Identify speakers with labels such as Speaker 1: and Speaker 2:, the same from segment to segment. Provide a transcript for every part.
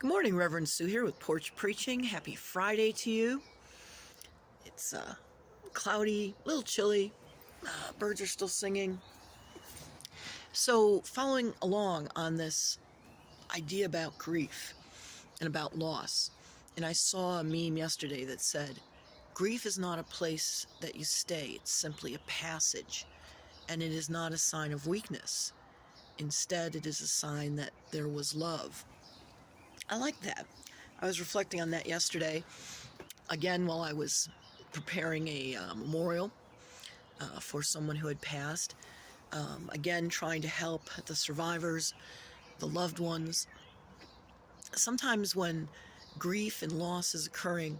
Speaker 1: Good morning, Reverend Sue here with Porch Preaching. Happy Friday to you. It's cloudy, a little chilly. Birds are still singing. So, following along on this idea about grief and about loss, and I saw a meme yesterday that said, grief is not a place that you stay, it's simply a passage, and it is not a sign of weakness. Instead, it is a sign that there was love. I like that. I was reflecting on that yesterday, again, while I was preparing a memorial for someone who had passed. Again, trying to help the survivors, the loved ones. Sometimes when grief and loss is occurring,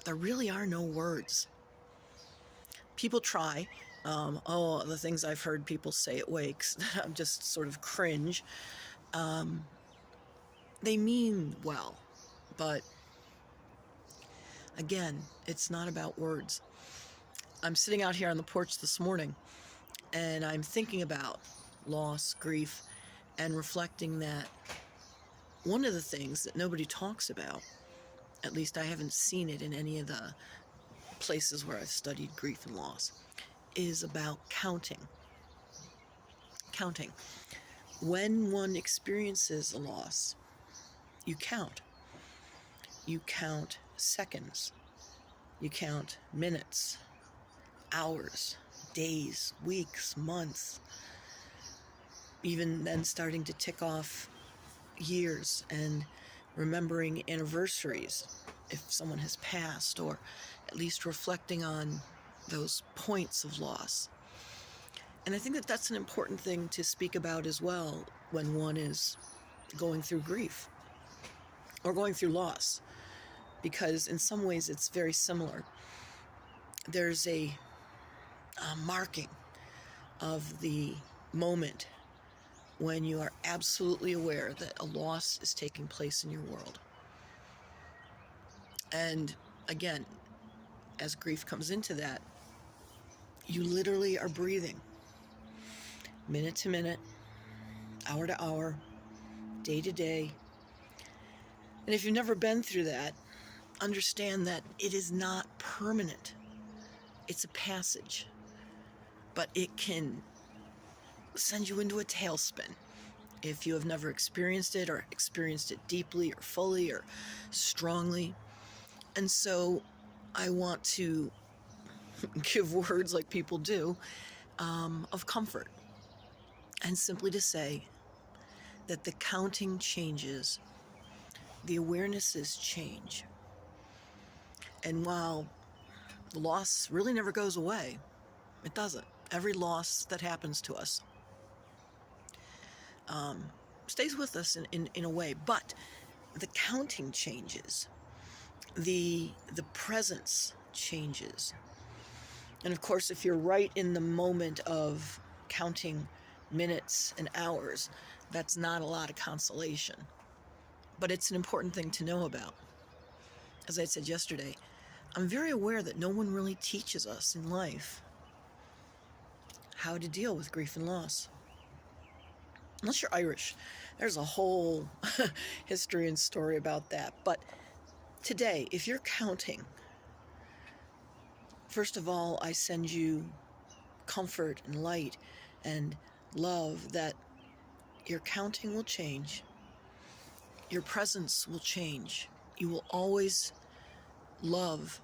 Speaker 1: there really are no words. People try. The things I've heard people say at wakes, I'm just sort of cringe. They mean well, but again, it's not about words. I'm sitting out here on the porch this morning, and I'm thinking about loss, grief, and reflecting that one of the things that nobody talks about, at least I haven't seen it in any of the places where I've studied grief and loss, is about counting. Counting. When one experiences a loss, you count. You count seconds. You count minutes, hours, days, weeks, months, even then starting to tick off years and remembering anniversaries if someone has passed, or at least reflecting on those points of loss. And I think that that's an important thing to speak about as well when one is going through grief or going through loss, because in some ways it's very similar. There's a marking of the moment when you are absolutely aware that a loss is taking place in your world. And again, as grief comes into that, you literally are breathing minute to minute, hour to hour, day to day. And if you've never been through that, understand that it is not permanent. It's a passage, but it can send you into a tailspin if you have never experienced it, or experienced it deeply or fully or strongly. And so I want to give words, like people do, of comfort, and simply to say that the counting changes, the awarenesses change. And while the loss really never goes away, it doesn't. Every loss that happens to us stays with us in a way, but the counting changes. The presence changes. And of course, if you're right in the moment of counting minutes and hours, that's not a lot of consolation. But it's an important thing to know about. As I said yesterday, I'm very aware that no one really teaches us in life how to deal with grief and loss. Unless you're Irish. There's a whole history and story about that. But today, if you're counting, first of all, I send you comfort and light and love that your counting will change. Your presence will change. You will always love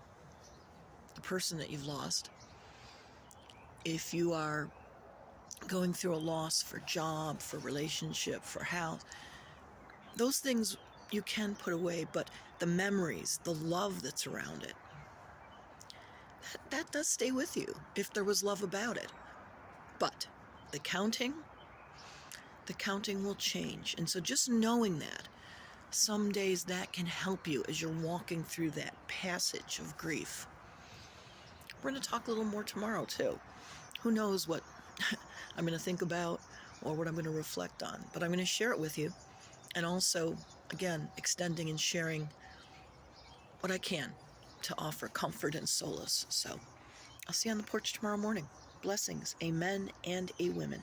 Speaker 1: the person that you've lost. If you are going through a loss for job, for relationship, for house, those things you can put away, but the memories, the love that's around it, that does stay with you if there was love about it. But the counting will change. And so just knowing that, some days that can help you as you're walking through that passage of grief. We're going to talk a little more tomorrow too. Who knows what I'm going to think about or what I'm going to reflect on, but I'm going to share it with you. And also, again, extending and sharing what I can to offer comfort and solace. So I'll see you on the porch tomorrow morning. Blessings, amen, and a women.